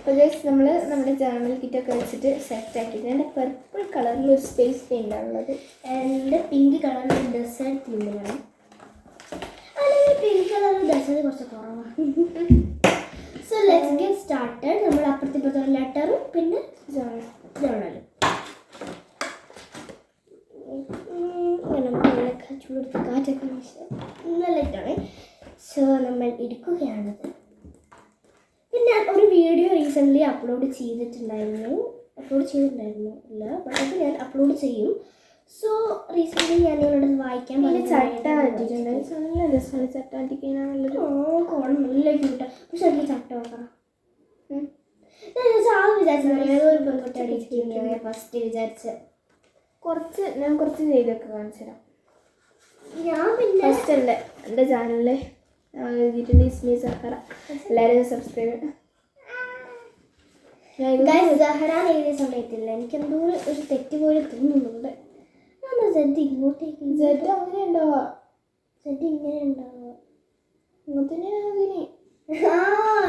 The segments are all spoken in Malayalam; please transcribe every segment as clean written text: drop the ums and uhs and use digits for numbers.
അപ്പോൾ ഗൈസ് നമ്മൾ നമ്മുടെ ജേർണൽ കിറ്റൊക്കെ വെച്ചിട്ട് സെറ്റ് ആക്കിയിട്ട് എൻ്റെ പർപ്പിൾ കളറിൽ ഒരു സ്പേസ് പെയിൻ്റ് ആണുള്ളത്. എൻ്റെ പിങ്ക് കളറിൽ ഡെസേർട്ട് തീമിലാണ്. അല്ലെങ്കിൽ പിങ്ക് കളറിൽ ഡെസേർട്ട് കുറച്ച് കുറവാണ്. So let's get started. നമ്മൾ അപ്പുറത്തെ ലെറ്ററും പിന്നെ ജേർണലും നല്ല ചൂടെടുത്ത് കാറ്റൊക്കെ നല്ല ലൈറ്റാണ്. സോ നമ്മൾ എടുക്കുകയാണത്. പിന്നെ ഒരു വീഡിയോ റീസെൻ്റ്ലി അപ്ലോഡ് ചെയ്തിട്ടുണ്ടായിരുന്നു ഇല്ല, ബട്ട് അത് ഞാൻ അപ്ലോഡ് ചെയ്യും. സോ റീസെൻ്റ്ലി ഞാൻ നിങ്ങളോട് വായിക്കാൻ ചട്ട പറ്റിയിട്ടുണ്ട്. നല്ല രസമാണ് ചട്ട പറ്റിക്കാനുള്ളത്. കോണം നല്ല ക്യൂട്ടാണ്. പക്ഷെ അതിൽ ചട്ട നോക്കണം. ഞാൻ വിചാരിച്ചത് ഏതൊരു പെൺകുട്ടി ഫസ്റ്റ് വിചാരിച്ച ഞാൻ കുറച്ച് ചെയ്തൊക്കെ കാണിച്ചു തരാം. ഞാൻ പിന്നെ ഫസ്റ്റ് എൻ്റെ ചാനലിൽ എഴുതിയിട്ടുണ്ട് ഇസ്മി സഹറ. എല്ലാവരും സബ്സ്ക്രൈബ് ചെയ്യണം. സഹറാൻ എഴുതിയ സമയത്തില്ല എനിക്കെന്തോ ഒരു തെറ്റ് പോലെ തോന്നുന്നുണ്ട്. സെഡ് ഇങ്ങോട്ടേക്ക് സെഡ് അങ്ങനെ ഉണ്ടാവുക. സെഡ് ഇങ്ങനെ ഉണ്ടാവുക. ഇങ്ങോട്ടേ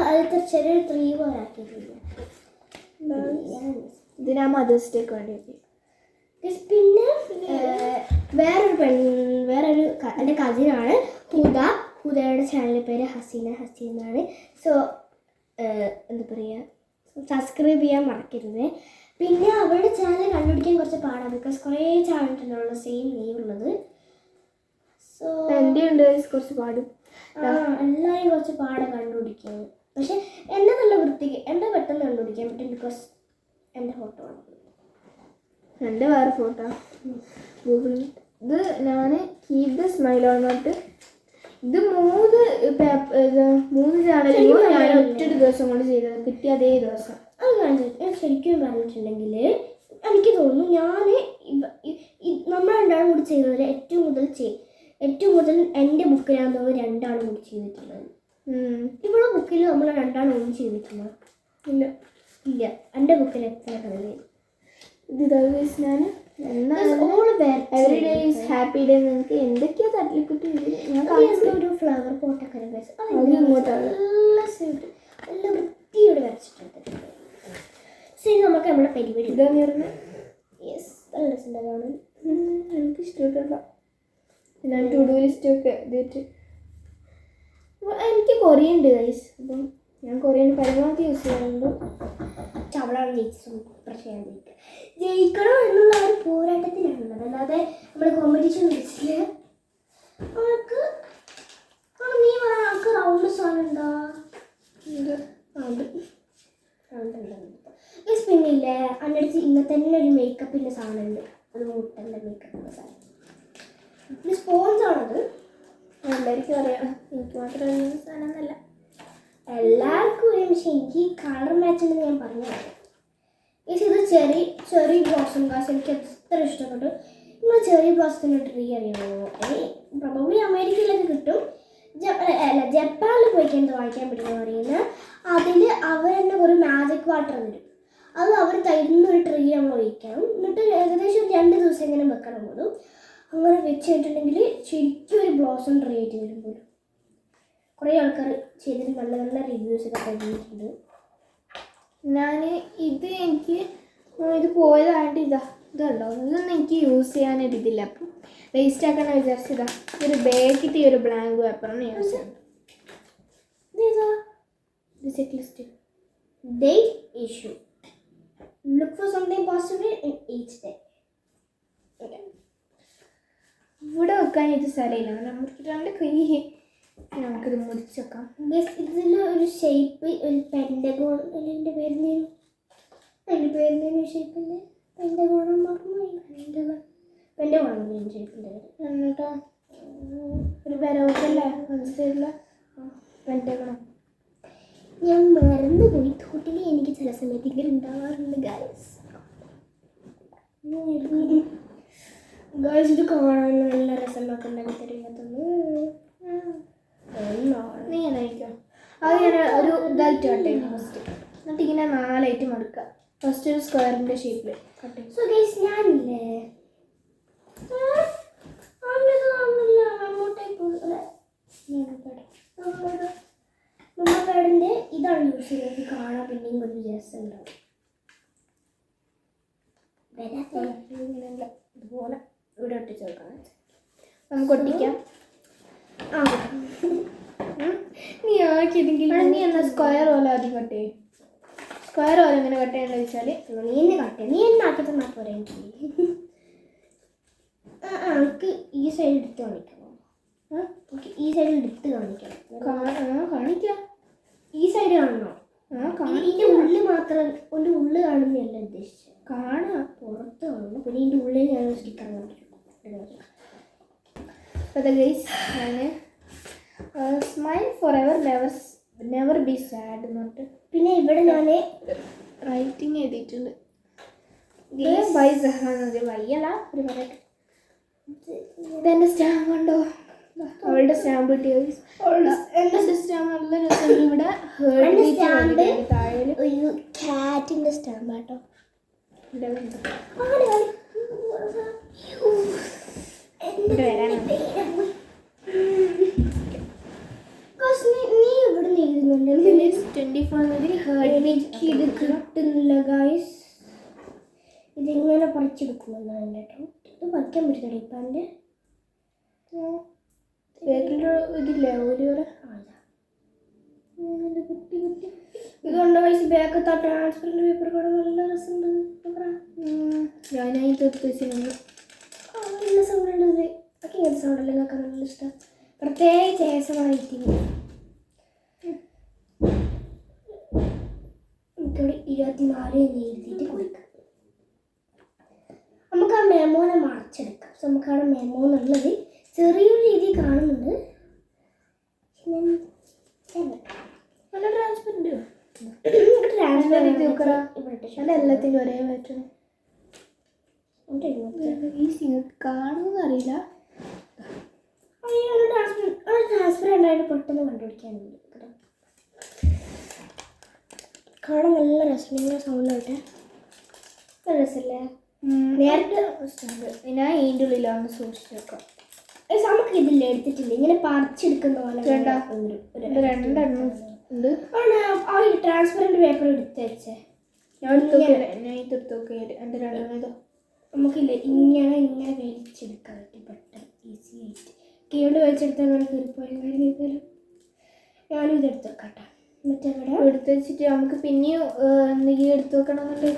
അത് ചെറിയൊരു 3 പോലെ ആക്കിയിട്ടില്ല. ഇതിനാ മദേഴ്സ് ഡേക്ക് വേണ്ടി. പിന്നെ വേറൊരു എൻ്റെ കസിനാണ് ഹുദയുടെ ചാനലിൻ്റെ പേര് ഹസീന എന്നാണ്. സോ എന്താ പറയുക, സബ്സ്ക്രൈബ് ചെയ്യാൻ മറക്കരുത്. പിന്നെ അവരുടെ ചാനൽ കണ്ടുപിടിക്കാൻ കുറച്ച് പാടാണ്. ബിക്കോസ് കുറേ ചാനലുകളുള്ള സെയിം നെയിം ഉള്ളത്. സോ എൻ്റെ ഉണ്ട് കുറച്ച് പാടും. എല്ലാവരും കുറച്ച് പാടാണ് കണ്ടുപിടിക്കുന്നത്. പക്ഷെ എന്നെ നല്ല വൃത്തിക്ക് എന്നെ പെട്ടെന്ന് കണ്ടുപിടിക്കാൻ പറ്റും. ബിക്കോസ് എൻ്റെ ഫോട്ടോ ആണ്. എൻ്റെ വേറെ ഫോട്ടോ ഗൂഗിളിൽ. ഇത് ഞാൻ keep the smile on note. ഇത് 3 ചാനലിലും ഞാൻ ഒറ്റ ദിവസം കൊണ്ട് ചെയ്തത്. കിട്ടിയ അതേ ദിവസം അത് കാണിച്ചിട്ട് ശരിക്കും പറഞ്ഞിട്ടുണ്ടെങ്കിൽ എനിക്ക് തോന്നുന്നു ഞാൻ നമ്മൾ രണ്ടാളും കൂടി ചെയ്തതിൽ ഏറ്റവും കൂടുതൽ എൻ്റെ ബുക്കിൽ ഞാൻ തോന്നുന്നു 2 ആളും കൂടി ചെയ്തിട്ടുള്ളത്. ഇവിടെ ബുക്കിൽ നമ്മൾ 2 ആളും ഒന്നും ചെയ്തിട്ടില്ല. ഇല്ല എൻ്റെ ബുക്കിൽ എത്ര കളർ ഞാൻ every day is happy day. നിങ്ങൾക്ക് എന്തൊക്കെയാ തട്ടിക്കുട്ടി ഒരു ഫ്ലവർ പോട്ടൊക്കെ ഇങ്ങോട്ടാണ് നല്ല വൃത്തിയോടെ വരച്ചിട്ടുണ്ട്. ശരി, നമുക്ക് നമ്മുടെ പരിപാടി ഇതാന്ന് പറഞ്ഞാൽ യെസ് നല്ല രസമുണ്ടാണ്. എനിക്ക് ഇഷ്ടപ്പെട്ട ഞാൻ ടു ഡു ലിസ്റ്റൊക്കെ ഇതിട്ട് എനിക്ക് കൊറിയൻ ഉണ്ട് ഗൈസ്. അപ്പം ഞാൻ കൊറിയൻ പരമാവധി യൂസ് ചെയ്യാറുണ്ട്. അവളാണ് ജയിക്കണം എന്നുള്ള ഒരു പോരാട്ടത്തിലാണുള്ളത്. അല്ലാതെ നമ്മൾ കോമ്പറ്റീഷൻ വെച്ചില്ല. അവൾക്ക് നീ പറയാൻ ആൾക്ക് റൗണ്ട് സാധനം ഉണ്ടാ പിന്നില്ലേ എൻ്റെ അടുത്ത് ഇന്നത്തെ തന്നെ ഒരു മേക്കപ്പിൻ്റെ സാധനമുണ്ട്. അത് മുട്ടൻ്റെ മേക്കപ്പിൻ്റെ സാധനം. പിന്നെ സ്പോൺസ് ആണത്. എല്ലാവർക്കും അറിയാം. എനിക്ക് മാത്രമേ സാധനം എന്നല്ല, എല്ലാവർക്കും അറിയാം. പക്ഷെ എനിക്ക് കളർ മാച്ച് ഉണ്ടെന്ന് ഞാൻ പറഞ്ഞതാണ്. ഇത് ചെറി ബ്ലോസം കാശ് എനിക്ക് എത്ര ഇഷ്ടപ്പെട്ടു. നിങ്ങൾ ചെറി ബ്ലോസത്തിൻ്റെ ട്രീ അറിയാമോ? പ്രോബബ്ലി അമേരിക്കയിലൊക്കെ കിട്ടും. ജപ്പാനിൽ പോയിട്ട് എന്ത് വാങ്ങിക്കാൻ പറ്റുമെന്ന് പറയുന്നത്. അതിൽ അവർ തന്നെ ഒരു മാജിക് വാട്ടർ തരും. അത് അവർ തരുന്നൊരു ട്രീ നമ്മൾ ഒഴിക്കണം. എന്നിട്ട് ഏകദേശം 2 ദിവസം ഇങ്ങനെ വെക്കണം പോലും. അങ്ങനെ വെച്ച് കഴിഞ്ഞിട്ടുണ്ടെങ്കിൽ ശരിക്കും ഒരു ബ്ലോസം ട്രീ ആയിട്ട് വരും പോലും. കുറേ ആൾക്കാർ ചെയ്തിട്ട് നല്ല നല്ല റിവ്യൂസൊക്കെ കഴിഞ്ഞിട്ടുണ്ട്. എനിക്ക് ഇത് പോയതായിട്ട് ഇതുണ്ടോ, ഇതൊന്നും എനിക്ക് യൂസ് ചെയ്യാനൊരിതില്ല. അപ്പം വേസ്റ്റ് ആക്കാൻ വിചാരിച്ചതാ. ഒരു ബാഗിട്ട് ഒരു ബ്ലാങ്ക് പേപ്പറാണ് യൂസ് ചെയ്യുന്നത്. Check list date issue look for something possible in each day. ഇവിടെ വെക്കാൻ ഇത് സ്ഥലമില്ല. നമുക്ക് 2 കൈ നമുക്കിത് മുറിച്ച് വെക്കാം. ഇതിൽ ഒരു ഷേപ്പ് ഒരു പെൻഡഗോൺ. എൻ്റെ പേരുന്നേനും ഷേപ്പിൻ്റെ പെൻഡഗോണം പെൻഡഗോണം ഷേപ്പിൻ്റെ എന്നിട്ടോ ഒരു വരവല്ലേ മനസ്സിലായില്ല. പെൻഡഗോണം ഞാൻ മറന്നുപോയി. തോട്ടിൽ എനിക്ക് ചില സമയത്ത് ഇങ്ങനെ ഉണ്ടാവാറുണ്ട് ഗൈസ്. ഇത് കാണാൻ നല്ല രസമൊക്കെ ഉണ്ടാക്കി തരുന്നത്. നീ എന്നായിരിക്കും അത് ഞാൻ ഒരു ഇതായിട്ട് കട്ട് ചെയ്യും ഫസ്റ്റ്. എന്നിട്ട് ഇങ്ങനെ 4 ആയിട്ട് മടുക്കുക. ഫസ്റ്റ് ഒരു സ്ക്വയറിൻ്റെ ഷേപ്പിൽ കട്ട് ചെയ്യും. സോ ഗൈസ് ഞാനില്ലേ നമ്മുടെ ഇതാണ് യൂസ് ചെയ്യുന്നത്. കാണാൻ പിന്നെയും കുറച്ച് രസമുണ്ടാവും. ഇങ്ങനെയല്ല, ഇതുപോലെ ഇവിടെ ഒട്ടിച്ച് വെക്കണം. നമുക്ക് ഒട്ടിക്കാം. ആ നീ ആക്കിയതെങ്കിൽ നീ എന്നാ സ്ക്വയർ പോലെ ആദ്യം കട്ട് ചെയ്യും. സ്ക്വയർ പോലെ എങ്ങനെ കട്ട് ചെയ്യണമെന്ന് വെച്ചാൽ നീ എന്നെ കാട്ടെ, നീ എന്നെ ആക്കി തന്നാൽ പോരെ എനിക്ക്. എനിക്ക് ഈ സൈഡ് എടുത്ത് കാണിക്കണം. എനിക്ക് ഈ സൈഡിൽ എടുത്ത് കാണിക്കണം. കാണിക്കാം. ഈ സൈഡ് കാണണോ? ഇതിൻ്റെ ഉള്ളിൽ മാത്രം, എൻ്റെ ഉള്ളിൽ കാണുന്നതല്ല ഉദ്ദേശിച്ചത്. കാണാം, പുറത്ത് കാണുന്നു. പിന്നെ ഇതിൻ്റെ ഉള്ളിൽ ഞാൻ സ്റ്റിക്കർ കാണിച്ചു. അപ്പോൾ ഗൈസ് ഞാൻ smile forever never be sad എന്നിട്ട് പിന്നെ ഇവിടെ ഞാൻ റൈറ്റിംഗ് എഴുതിയിട്ടുണ്ട്. ബൈ സഹാനത് വയ്യല്ല ഒരു പറയട്ടെ. ഇതെൻ്റെ സ്റ്റാമ്പ് ഉണ്ടോ? അവളുടെ സ്റ്റാമ്പ് കിട്ടിയ എൻ്റെ സ്റ്റാമ്പ് നല്ല രസമുണ്ട്. ഇവിടെ താഴെ ഒരു കാറ്റിൻ്റെ സ്റ്റാമ്പ് കേട്ടോ. നീ ഇവിടെ എഴുതുന്നുണ്ട്. ഇത് കിട്ടുന്നില്ല ഗൈസ്. ഇതിങ്ങനെ പറിച്ചെടുക്കുമെന്നാണ് കേട്ടോ. ഇത് വയ്ക്കാൻ പറ്റുന്നില്ല ഇപ്പം എൻ്റെ ഇതില്ലേ ഒരു ഇതുകൊണ്ട് വയസ്സ് ബാക്കത്തെ ട്രാൻസ്പെറൻറ്റ് പേപ്പർ കൂടെ നല്ല രസമുണ്ട്. ഞാനായി തീർച്ചയായും നല്ല സൗണ്ട് ഉണ്ട്. ഇത് ഒക്കെ ഇങ്ങനത്തെ സൗണ്ടല്ലേ നിങ്ങൾക്ക് നല്ല ഇഷ്ടം. പ്രത്യേകിച്ച് ഏസമായിട്ട് എനിക്കിവിടെ 24 എന്ന് എഴുതിയിട്ട് കൊടുക്കാം. നമുക്ക് ആ മെമോനെ മറച്ചെടുക്കാം. സോ നമുക്കവിടെ മെമോ എന്നുള്ളത് ചെറിയൊരു രീതിയിൽ കാണുന്നുണ്ട്. നല്ല ട്രാൻസ്പെറൻറ്റ് എല്ലാത്തിനും ഒരേ പറ്റും. ഈസി കാണുമെന്ന് അറിയില്ല. ട്രാൻസ്പെറൻ്റ് ആയിട്ട് പെട്ടെന്ന് കണ്ടുപിടിക്കാനുണ്ട്. കാണാൻ നല്ല രസം. ഇങ്ങനെ സൗണ്ട് ആയിട്ട് നല്ല രസമല്ലേ? നേരത്തെ ഞാൻ ഇതിൻ്റെ ഉള്ളിലാണ് സൂക്ഷിച്ച് വെക്കാം. നമുക്ക് ഇതില്ല എടുത്തിട്ടില്ല. ഇങ്ങനെ പറിച്ചെടുക്കുന്ന പോലെ രണ്ടെണ്ണം ഉണ്ട്. ആ ട്രാൻസ്പെറൻറ്റ് പേപ്പർ എടുത്ത് വെച്ചേ. ഞാൻ എടുത്ത് നോക്കി എൻ്റെ രണ്ടെണ്ണം ഇതോ. നമുക്കില്ല ഇങ്ങനെ വലിച്ചെടുക്കാൻ പറ്റും പെട്ടെന്ന് ഈസി ആയിട്ട്. കീഴ് വലിച്ചെടുത്താൽ അങ്ങനെ കീറിപ്പോയാലും കാര്യം ചെയ്താലും ഞാനും ഇതെടുത്ത് വെക്കട്ടെ. മറ്റേ എടുത്ത് വെച്ചിട്ട് നമുക്ക് പിന്നെയും എന്തെങ്കിലും എടുത്ത് വെക്കണമെന്നുണ്ട്.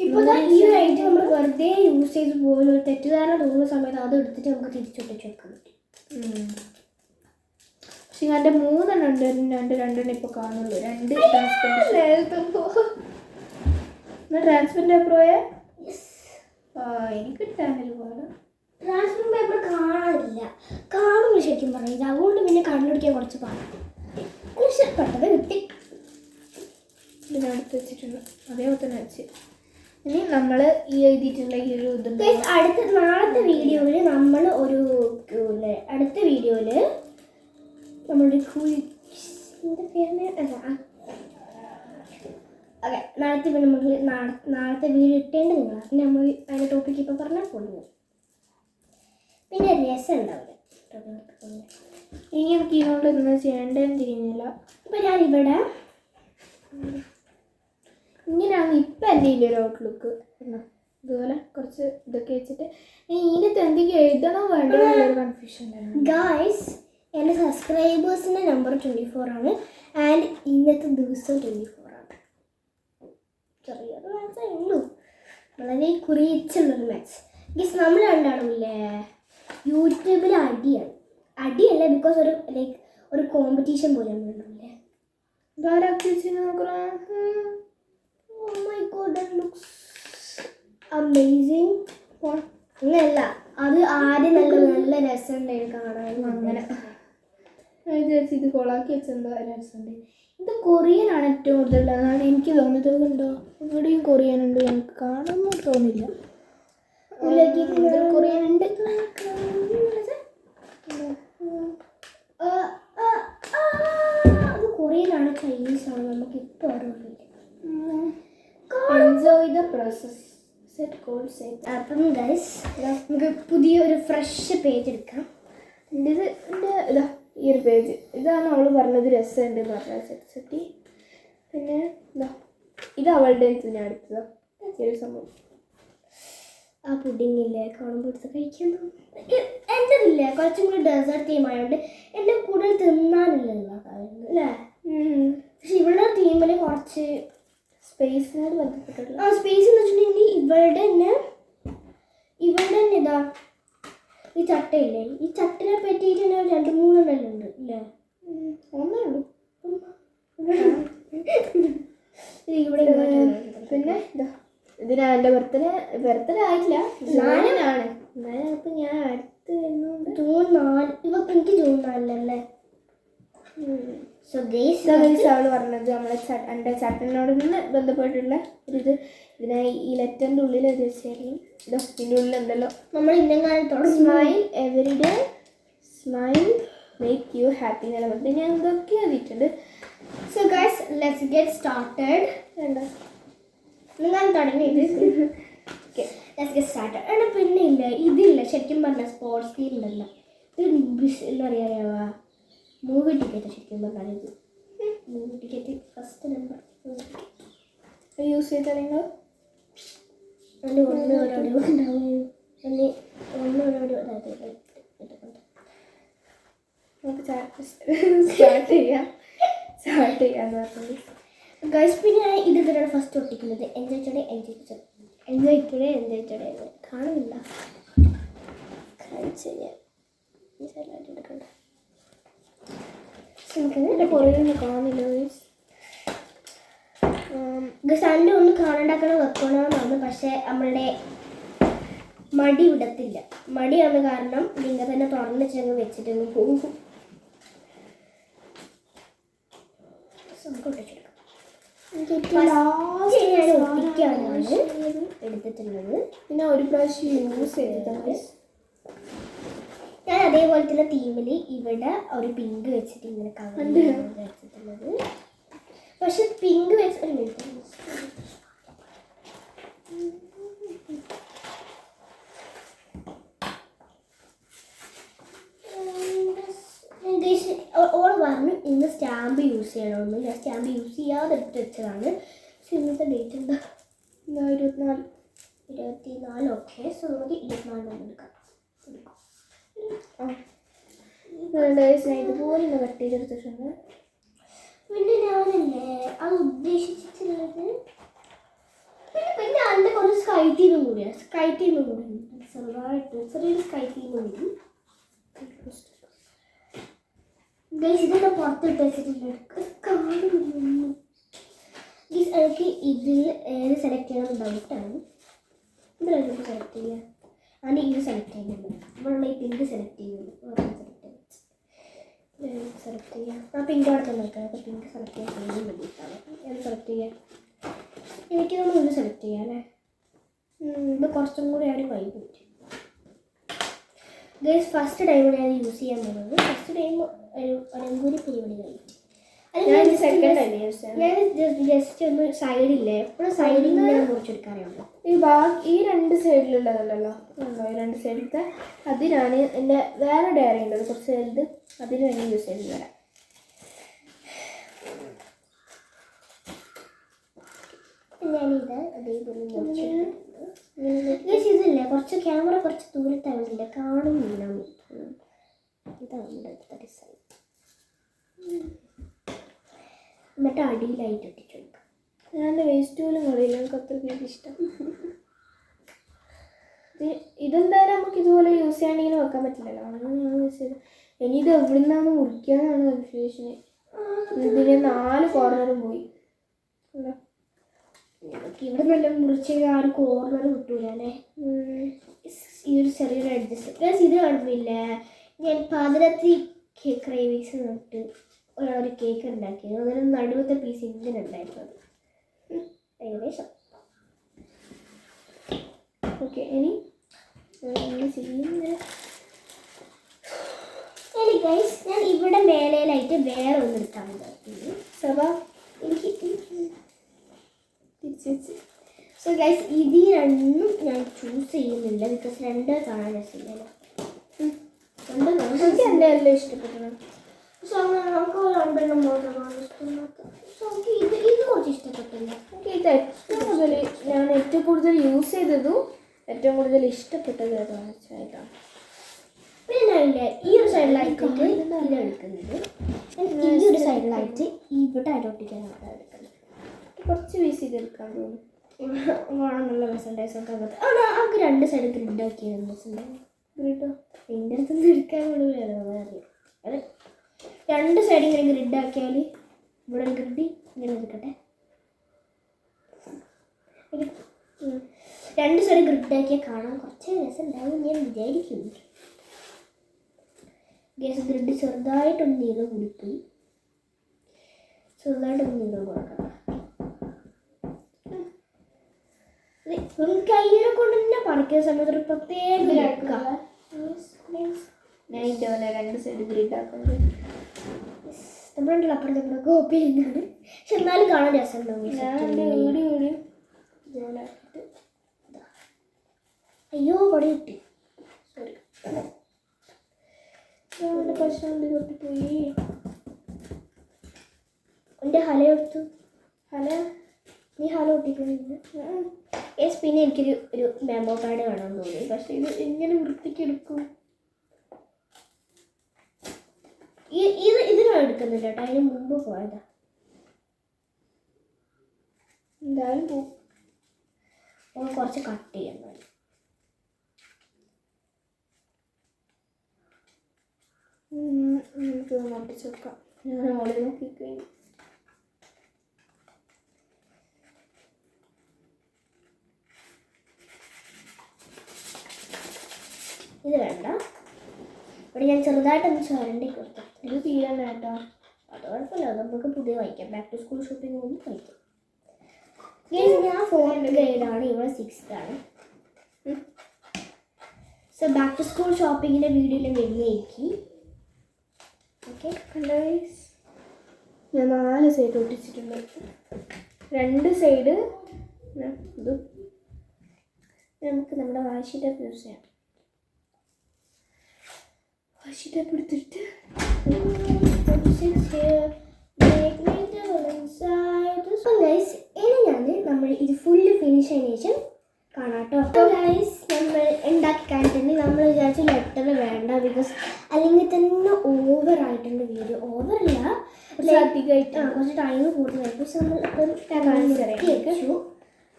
ഇപ്പോൾ ഈ ഒരു ഐറ്റം നമ്മൾ വെറുതെ യൂസ് ചെയ്ത് പോകുന്ന ഒരു തെറ്റുധാരണ തോന്നുന്ന സമയത്ത് അത് എടുത്തിട്ട് നമുക്ക് തിരിച്ചൊട്ടിച്ച് വെക്കാൻ പറ്റും. പക്ഷെ എൻ്റെ 3 ഉണ്ട്. രണ്ടെണ്ണം ഇപ്പോൾ കാണുള്ളൂ. 2 ട്രാൻസ്പെറൻറ്റ് പേപ്പർ പോയാൽ എനിക്ക് കിട്ടാനൊരു പാട്. ട്രാൻസ്പെറൻറ്റ് പേപ്പർ കാണാനില്ല. കാണുമ്പോൾ ശരിക്കും പറഞ്ഞത് അതുകൊണ്ട് പിന്നെ കണ്ടുപിടിക്കാൻ കുറച്ച് പാടാണ്. പെട്ടെന്ന് കിട്ടി. ഇതിനടുത്ത് വെച്ചിട്ടുണ്ട്. അതേപോലെ തന്നെ വെച്ച് ഇനി നമ്മൾ ഈ എഴുതിയിട്ടുള്ള ഈ ഒരു ഇതുണ്ട്. നാളത്തെ വീഡിയോയിൽ നമ്മൾ ഒരു അടുത്ത വീഡിയോയിൽ നമ്മളുടെ ഓക്കെ നാളത്തെ വീഡിയോ ഇട്ടേണ്ടത് നിങ്ങൾ. പിന്നെ നമ്മൾ അതിൻ്റെ ടോപ്പിക്ക് ഇപ്പോൾ പറഞ്ഞാൽ പോകുന്നു. പിന്നെ രസം ഉണ്ടാവില്ല. ഇനി എനിക്ക് ഇതുകൊണ്ട് ഒന്നും ചെയ്യേണ്ടതെന്ന് തിരിഞ്ഞില്ല. ഇപ്പം ഞാനിവിടെ ഇങ്ങനെയാണ് ഇപ്പം എൻ്റെ ഒരു ഔട്ട്ലുക്ക്. ഇതുപോലെ കുറച്ച് ഇതൊക്കെ വെച്ചിട്ട് ഇതിനകത്ത് എന്തെങ്കിലും എഴുതണോ വേണ്ടോ എന്നുള്ളൊരു കൺഫ്യൂഷൻ ഉണ്ടായിരുന്നു. ഗായ്സ്, എൻ്റെ സബ്സ്ക്രൈബേഴ്സിൻ്റെ നമ്പർ 24 ആണ്. ആൻഡ് ഇന്നത്തെ ദിവസം 24 ആണ്. ചെറിയൊരു മാച്ചേ ഉള്ളൂ. വളരെ കുറിച്ചുള്ളൊരു മാച്ച്. ഗീസ് നമ്മൾ രണ്ടാളുമില്ലേ യൂട്യൂബിൽ അടിയല്ല ബിക്കോസ് ഒരു കോമ്പറ്റീഷൻ പോലെ ഉണ്ടല്ലേ. Oh my god, that looks amazing. അങ്ങനെയല്ല, അത് ആദ്യം നല്ല രസമുണ്ടായിരുന്നു കാണാൻ. അങ്ങനെ വിചാരിച്ചു ഇത് കൊളാക്കി വെച്ചെന്താ രസമുണ്ട്. ഇത് കൊറിയനാണ് ഏറ്റവും കൂടുതൽ. അതാണ് എനിക്ക് തോന്നുന്നത്. ഉണ്ടോ ഇവിടെയും കൊറിയൻ ഉണ്ട്. എനിക്ക് കാണുമ്പോൾ തോന്നില്ല. കൊറിയൻ ഉണ്ട്. അത് കൊറിയനാണ് ചൈനീസ് ആണ് നമുക്ക് ഇപ്പോൾ അറിയില്ല. Enjoy the process. അപ്പം ഗൈസ് നമുക്ക് പുതിയൊരു ഫ്രഷ് പേജ് എടുക്കാം. ഇതാ ഈ ഒരു പേജ്. ഇതാണ് അവൾ പറഞ്ഞത് രസമുണ്ട് പറഞ്ഞ സെറ്റ്. പിന്നെ ഇതാ ഇത് അവളുടെ ഞാൻ എടുത്തതാ ഒരു സംഭവം. ആ പുഡിങ്ങില്ലേ കാണുമ്പോൾ എടുത്ത് കഴിക്കാൻ എൻ്റെ ഇല്ല കുറച്ചും കൂടി ഡെസേർട്ട് തീം ആയതുകൊണ്ട് എൻ്റെ കൂടുതൽ തിന്നാനില്ല അല്ലേ. പക്ഷെ ഇവളുടെ തീമിൽ കുറച്ച് സ്പേസിനോട് ബന്ധപ്പെട്ടുള്ള ആ സ്പേസ് എന്ന് വെച്ചിട്ടുണ്ടെങ്കിൽ ഇവളുടെ തന്നെ ഇതാ ഈ ചട്ടയില്ലേ, ഈ ചട്ടിനെ പറ്റിയിട്ട് തന്നെ 2-3 ഉണ്ട് ഇല്ലേ. ഒന്നേ ഉള്ളൂ. ഇവിടെ പിന്നെ ഇതാ ഇത് ഞാൻ എൻ്റെ ബർത്ത്ഡേ ആയിട്ടില്ല, ഞാനാണ് എന്നാലും ഞാൻ അടുത്ത് വരുന്നുണ്ട്. ജൂൺ 4 ഇപ്പൊ എനിക്ക് ജൂൺ 4 സോ ഗൈസ് അവള് പറഞ്ഞത് നമ്മളെ എൻ്റെ ചട്ടനോട് നിന്ന് ബന്ധപ്പെട്ടുള്ള ഒരു ഇതിനായി ഈ ലെറ്ററിൻ്റെ ഉള്ളിൽ തീർച്ചയായും ഇതോ ഇതിൻ്റെ ഉള്ളിൽ ഉണ്ടല്ലോ നമ്മൾ ഇന്നെങ്ങാനും smile every day smile make you happy എന്നുള്ള പറഞ്ഞിട്ട് ഞാൻ എന്തൊക്കെ എഴുതിയിട്ടുണ്ട്. So guys let's get started. എന്താ നിങ്ങൾ തുടങ്ങിയത് ലെറ്റ്സ് ഗെറ്റ് സ്റ്റാർട്ടഡ്. എടാ പിന്നെ ഇല്ല ഇതില്ല ശരിക്കും പറഞ്ഞാൽ സ്പോർട്സ് തീം ഉണ്ടല്ലോ. ഇത് എന്താ അറിയാവാ മൂവി ടിക്കറ്റ് ശരിക്കും പറഞ്ഞാൽ ഇത് movie ticket first number use ചെയ്തോ അതിൽ ഒന്നോരോടി ഉണ്ടാവും. അതിൽ ഒന്നോരോടി അതായത് നമുക്ക് സ്റ്റാർട്ട് ചെയ്യാന്ന് പറഞ്ഞത്. ഗൈസ് പിന്നെ ഞാൻ ഇത് തന്നെയാണ് ഫസ്റ്റ് ഒട്ടിക്കുന്നത്. എൻജോയ് ടുഡേ കാണുന്നില്ല കാണിച്ചു എടുക്കണ്ട. കുറേ കാണുന്നില്ല സൺഡേ ഒന്ന് കാണണ്ടാക്കണ വെക്കണമെന്നാണ്. പക്ഷേ നമ്മളുടെ മടി വിടത്തില്ല. മടി വന്ന കാരണം നിങ്ങൾ തന്നെ തുറന്ന് ചെന്ന് വെച്ചിട്ടൊന്ന് പോകും. ഒട്ടിക്കാനാണ് എടുത്തിട്ടുള്ളത്. പിന്നെ ഒരു പ്രാവശ്യം യൂസ് ചെയ്തതാണ്. ഞാൻ അതേപോലെ തന്നെ തീമിൽ ഇവിടെ ഒരു പിങ്ക് വെച്ചിട്ട് ഇങ്ങനെ കവർ വെച്ചിട്ടുള്ളത്. പക്ഷെ പിങ്ക് വെച്ച് ഒരു മിനിറ്റ് ഓൾ പറഞ്ഞു ഇന്ന് സ്റ്റാമ്പ് യൂസ് ചെയ്യണമെന്ന്. ഞാൻ സ്റ്റാമ്പ് യൂസ് ചെയ്യാതെ എടുത്ത് വെച്ചതാണ്. പക്ഷെ ഇന്നത്തെ ഡേറ്റ് എന്താ 24. ഓക്കെ സോ നമുക്ക് 24 എടുക്കാം. ഇതുപോലെ കട്ട് ചെയ്തെടുത്തിട്ടുണ്ട്. പിന്നെ ഞാനല്ലേ അത് ഉദ്ദേശിച്ചിട്ടുള്ളത്. പിന്നെ അതിൻ്റെ കുറച്ച് സ്കൈ തീമും കൂടിയാണ്. ചെറുതായിട്ട് ചെറിയൊരു സ്കൈ തീം കൂടി ഇതൊക്കെ പുറത്തിട്ട് വെച്ചിട്ടുണ്ട്. കാണുന്നു എനിക്ക് ഇതിൽ ഏത് സെലക്ട് ചെയ്യണം ഡൗട്ടാണ്. ഇതിലേക്ക് സെലക്ട് ചെയ്യുക. ആണ് ഇത് സെലക്ട് ചെയ്യുന്നുണ്ട്. നമ്മളുള്ള ഈ പിങ്ക് സെലക്ട് ചെയ്യുന്നുണ്ട്. സെലക്ട് ചെയ്യാം. ആ പിങ്ക് അവിടെ തന്നെ നോക്കാം. അപ്പോൾ പിങ്ക് സെലക്ട് ചെയ്യാൻ വേണ്ടിയിട്ടാണ് അത് സെലക്ട് ചെയ്യാം. എനിക്ക് നമ്മൾ ഇത് സെലക്ട് ചെയ്യാം അല്ലേ. ഇത് കുറച്ചും കൂടി ആരും വൈകി പറ്റും. ഗൈസ് ഫസ്റ്റ് ടൈമാണ് ഞാൻ യൂസ് ചെയ്യാൻ പോകുന്നത്. ഫസ്റ്റ് ടൈം ഒരു കൂടി പരിപാടി കഴിഞ്ഞു. ഞാൻ ജസ്റ്റ് ഒന്ന് സൈഡില്ലേ എപ്പോഴും സൈഡിൽ നിന്ന് മുറിച്ചെടുക്കാറുള്ളൂ. ഈ 2 സൈഡിലുള്ളതല്ലോ ഈ 2 സൈഡിലത്തെ അതിനാണ് എൻ്റെ വേറെ ഡയറി ഉണ്ടത് കുറച്ച് വലുത്. അതിന് വേണ്ടി യൂസ് ചെയ്ത് തരാം. ഞാനിത് അതേപോലെ ഇതില്ലേ കുറച്ച് ക്യാമറ കുറച്ച് ദൂരത്താവില്ല കാണുന്നില്ല. ഇതാണ് അടുത്ത ഡിസൈൻ. എന്നിട്ട് അടിയിലായിട്ട് ഇട്ടിട്ടുണ്ട്. ഞാൻ വേസ്റ്റ് പോലും കളയില്ല. എനിക്ക് അത്രയ്ക്ക് ഇഷ്ടം. ഇതെന്തായാലും നമുക്ക് ഇതുപോലെ യൂസ് ചെയ്യാണ്ടെങ്കിൽ വെക്കാൻ പറ്റില്ലല്ലോ. അങ്ങനെ ഞാൻ യൂസ് ചെയ്ത് ഇനി ഇത് എവിടെ നിന്നാണ് മുറിക്കാന്നാണ് കൺഫ്യൂഷന്. ഇതിന് 4 കോർണറും പോയി. ഇവിടെ നല്ല മുറിച്ച് ആ ഒരു കോർണർ കിട്ടൂല അല്ലേ. ഈ ഒരു ചെറിയൊരു അഡ്ജസ്റ്റ് ഇത് കാണുന്നില്ല. ഞാൻ പാതിരാത്രി ക്രേവിങ്സ് തൊട്ട് ഒരു കേക്ക് ഉണ്ടാക്കിയത്. അതിന് നടുവത്തെ പീസ് ഇങ്ങനെ ഉണ്ടായിരുന്നത് ഏകദേശം. ഓക്കെ ഇനി ചെയ്യുന്നത് ഗൈസ് ഞാൻ ഇവിടെ മേലയിലായിട്ട് വേറെ ഒന്ന് എടുക്കാൻ പറ്റും. സഭ എനിക്ക് തിരിച്ചു വെച്ച്. സോ ഗൈസ് ഇത് രണ്ടും ഞാൻ ചൂസ് ചെയ്യുന്നില്ല. ബിക്കോസ് 2 കാണാൻ രസമില്ലല്ലോ. എനിക്ക് എൻ്റെ എല്ലാം ഇഷ്ടപ്പെട്ടു. സോ നമുക്ക് 2 മാത്രമാണ് ഇഷ്ടം. സോ ഇത് കുറച്ച് ഇഷ്ടപ്പെട്ടില്ല. എനിക്ക് ഇത് ഏറ്റവും കൂടുതൽ യൂസ് ചെയ്തതും ഏറ്റവും കൂടുതൽ ഇഷ്ടപ്പെട്ടത് ഏതാണെന്ന് വെച്ചാൽ ഇതാണ്. പിന്നെ ഞാനില്ലേ ഈ ഒരു സൈഡിലായിട്ട് ഇതെടുക്കുന്നത്, ഈ ഒരു സൈഡിലായിട്ട് ഇവിടെ ഒട്ടിക്കാനാണ് എടുക്കുന്നത്. കുറച്ച് പീസ് ചെയ്തെടുക്കാൻ തോന്നുന്നു. നല്ല രസമുണ്ടായി. നമുക്ക് രണ്ട് സൈഡ് ഗ്രിഡ് ആക്കിയത് ഗ്രിഡോ എൻ്റെ അടുത്തൊന്നും എടുക്കാൻ അറിയാം. അത് രണ്ട് സൈഡ് ഇങ്ങനെ ഗ്രിഡ് ആക്കിയാൽ ഇവിടെ ഗ്രിഡ് ഇങ്ങനെ എടുക്കട്ടെ. രണ്ട് സൈഡ് ഗ്രിഡ് ആക്കിയാൽ കാണാൻ കുറച്ച് രസമുണ്ടാവും ഞാൻ വിചാരിക്കുന്നു. ഗ്യാസ് ഗ്രിഡ് ചെറുതായിട്ടൊന്ന് നീളം കൂടിപ്പോയി. ചെറുതായിട്ടൊന്ന് നീളം കൊടുക്കണം. കയ്യിനെ കൊണ്ട് തന്നെ പറിക്കുന്ന സമയത്ത് ഒരു പ്രത്യേക ഞാൻ ഇതേപോലെ രണ്ട് സൈഡ് ഗ്രിഡ് ആക്കുന്നത്. നമ്മളുണ്ടല്ലോ അപ്പുറത്തെ ഇവിടെ കോപ്പി ചെയ്യുന്നത്. പക്ഷെ എന്നാലും കാണാൻ രസമുണ്ടാവും. ഇതേപോലെ ആക്കിയിട്ട് അയ്യോ പടി കിട്ടി. സോറി പ്രശ്നം തൊട്ടിപ്പോയി. എൻ്റെ ഹല എടുത്തു. ഹല നീ ഹല ഒട്ടിക്കുന്നില്ല. യെസ്. പിന്നെ എനിക്കൊരു മെമ്മോ കാർഡ് വേണമെന്ന് തോന്നി. പക്ഷെ ഇത് എങ്ങനെ വൃത്തിക്ക് എടുക്കും? ഇതിനാണ് എടുക്കുന്നില്ല കേട്ടോ, അതിന് മുമ്പ് പോയതാ. എന്തായാലും പോവും. കുറച്ച് കട്ട് ചെയ്യാൻ മതി. നമുക്ക് ഒട്ടിച്ച് വെക്കാം. ഞാൻ ഓളെ നോക്കിക്കഴിഞ്ഞു. ഇത് വേണ്ട. ഇവിടെ ഞാൻ ചെറുതായിട്ടൊന്ന് ചുരണ്ടി കൊടുത്തു. ഇത് തീരാൻ കേട്ടോ. അത് കുഴപ്പമില്ല, നമുക്ക് പുതിയ വായിക്കാം. ബാക്ക് ടു സ്കൂൾ ഷോപ്പിംഗ് ഒന്നും വായിക്കാം. ഞാൻ 4th ഗ്രേഡാണ്, ഇവിടെ 6th ആണ്. സോ ബാക്ക് ടു സ്കൂൾ ഷോപ്പിങ്ങിൻ്റെ വീഡിയോയിൽ വരുന്നേക്ക്. ഓക്കെ ഞാൻ 4 സൈഡ് ഒട്ടിച്ചിട്ടുണ്ട്. 2 സൈഡ് ഇത് നമുക്ക് നമ്മുടെ വാശി ടേപ്പ് യൂസ് ചെയ്യാം. വാശി ടേപ്പ് എടുത്തിട്ട് ഇനി നമ്മൾ ഇത് ഫുള്ള് ഫിനിഷ് ആയതിനു ശേഷം കാണാം കേട്ടോ. ഗൈസ് നമ്മൾ ഉണ്ടാക്കി കഴിഞ്ഞിട്ടുണ്ട്. നമ്മൾ വിചാരിച്ചു ലെറ്റർ വേണ്ട, ബിക്കോസ് അല്ലെങ്കിൽ തന്നെ ഓവറായിട്ടുണ്ട് വീഡിയോ. ഓവറല്ല, അധികമായിട്ട് കുറച്ച് ടൈം കൂടുതലായിട്ട്. പക്ഷെ നമ്മൾ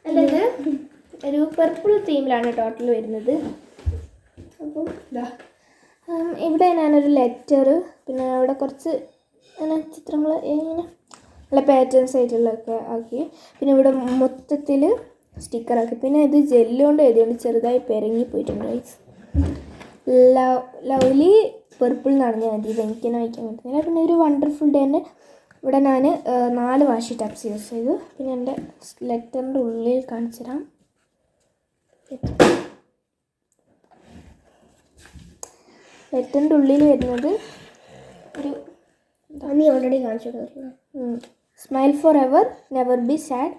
അല്ലത് ഒരു പർപ്പിൾ തീമിലാണ് ടോട്ടൽ വരുന്നത്. അപ്പോൾ ഇവിടെ ഞാനൊരു ലെറ്റർ, പിന്നെ അവിടെ കുറച്ച് അങ്ങനെ ചിത്രങ്ങൾ ഇങ്ങനെ നല്ല പാറ്റേൺസ് ആയിട്ടുള്ളതൊക്കെ ആക്കി, പിന്നെ ഇവിടെ മൊത്തത്തിൽ സ്റ്റിക്കറാക്കി. പിന്നെ ഇത് ജെല്ലുകൊണ്ട് എഴുതിയുകൊണ്ട് ചെറുതായി പെരങ്ങി പോയിട്ടുണ്ട് ഗൈസ്. ലവ്ലി പർപ്പിൾ എന്നാണ് ഞാൻ എഴുതിയത്. എനിക്ക് തന്നെ വായിക്കാൻ പറ്റുന്നില്ല. പിന്നെ ഒരു വണ്ടർഫുൾ ഡേൻ്റെ ഇവിടെ ഞാൻ 4 വാഷി ടാപ്സ് യൂസ് ചെയ്തു. പിന്നെ എൻ്റെ ലെറ്ററിൻ്റെ ഉള്ളിൽ കാണിച്ചു തരാം. ലെറ്ററിൻ്റെ ഉള്ളിൽ വരുന്നത് ഒരു നീ ഓൾറെഡി കാണിച്ചു smile forever, never be sad.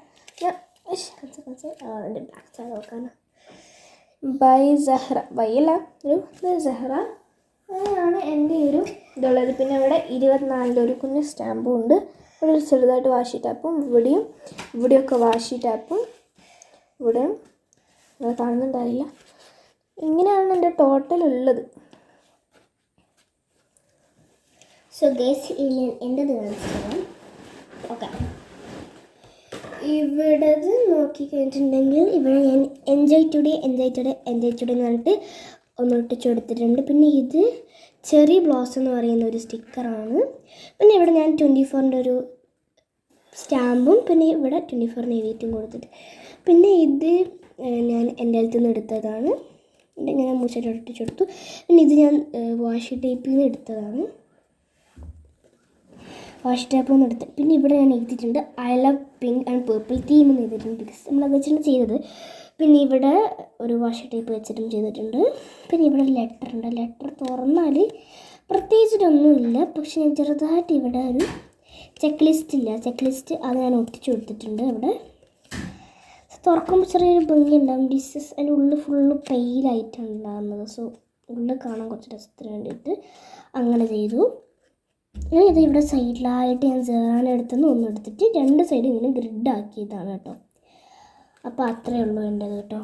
Bye Sahra. ബൈയല്ല, ഒരു സഹ്റ. അങ്ങനെയാണ് എൻ്റെ ഒരു ഇതുള്ളത്. പിന്നെ ഇവിടെ 24 ഒരു കുഞ്ഞ് സ്റ്റാമ്പും ഉണ്ട്. ഇവിടെ ഒരു ചെറുതായിട്ട് വാഷി ടാപ്പും, ഇവിടെയൊക്കെ വാഷി ടാപ്പും, ഇവിടെയും അത് കാണുന്നുണ്ടാവില്ല. ഇങ്ങനെയാണ് എൻ്റെ ടോട്ടൽ ഉള്ളത്. സോ ഗൈസ് ഞാൻ എൻ്റെത് കാണിച്ചിട്ടാണ്. ഓക്കെ, ഇവിടത് നോക്കിക്കഴിഞ്ഞിട്ടുണ്ടെങ്കിൽ ഇവിടെ ഞാൻ എൻജോയ് ടുഡേ എന്ന് പറഞ്ഞിട്ട് ഒന്നൊട്ടിച്ച് കൊടുത്തിട്ടുണ്ട്. പിന്നെ ഇത് ചെറി ബ്ലോസം എന്ന് പറയുന്ന ഒരു സ്റ്റിക്കറാണ്. പിന്നെ ഇവിടെ ഞാൻ 24ൻ്റെ ഒരു സ്റ്റാമ്പും, പിന്നെ ഇവിടെ 24 എഴുതിയിട്ടും കൊടുത്തിട്ട്. പിന്നെ ഇത് ഞാൻ എൻ്റെ അടുത്ത് നിന്ന് എടുത്തതാണ്. ഇങ്ങനെ മൂച്ചായിട്ട് ഒട്ടിച്ച് കൊടുത്തു. പിന്നെ ഇത് ഞാൻ വാഷി ടേപ്പിൽ നിന്ന് എടുത്തതാണ്. വാഷ് ടാപ്പ് ഒന്ന് എടുത്ത്. പിന്നെ ഇവിടെ ഞാൻ എഴുതിയിട്ടുണ്ട് I love pink and purple theme എന്ന് എഴുതിയിട്ടുണ്ട്. ബിക്കോസ് നമ്മളത് വെച്ചിട്ട് ചെയ്തത്. പിന്നെ ഇവിടെ ഒരു വാഷ് ടേപ്പ് വെച്ചിട്ടും ചെയ്തിട്ടുണ്ട്. പിന്നെ ഇവിടെ ലെറ്റർ ഉണ്ട്. ലെറ്റർ തുറന്നാൽ പ്രത്യേകിച്ചിട്ടൊന്നുമില്ല. പക്ഷെ ഞാൻ ചെറുതായിട്ട് ഇവിടെ ഒരു ചെക്ക് ലിസ്റ്റ് അത് ഞാൻ ഒട്ടിച്ച് കൊടുത്തിട്ടുണ്ട്. ഇവിടെ തുറക്കുമ്പോൾ ചെറിയൊരു ഭംഗി ഉണ്ടാകും. ഡിസസ് അതിൻ്റെ ഉള്ളിൽ ഫുള്ള് പെയിലായിട്ടാണ് ഉണ്ടാകുന്നത്. സോ ഉള്ളിൽ കാണാൻ കുറച്ച് രസത്തിന് വേണ്ടിയിട്ട് അങ്ങനെ ചെയ്തു. ഇനി ഇത് ഇവിടെ സൈഡിലായിട്ട് ഞാൻ സേറാനെടുത്തുനിന്ന് ഒന്നെടുത്തിട്ട് രണ്ട് സൈഡ് ഇങ്ങനെ ഗ്രിഡ് ആക്കിയതാണ് കേട്ടോ. അപ്പോൾ അത്രയേ ഉള്ളൂ എൻ്റെത് കേട്ടോ.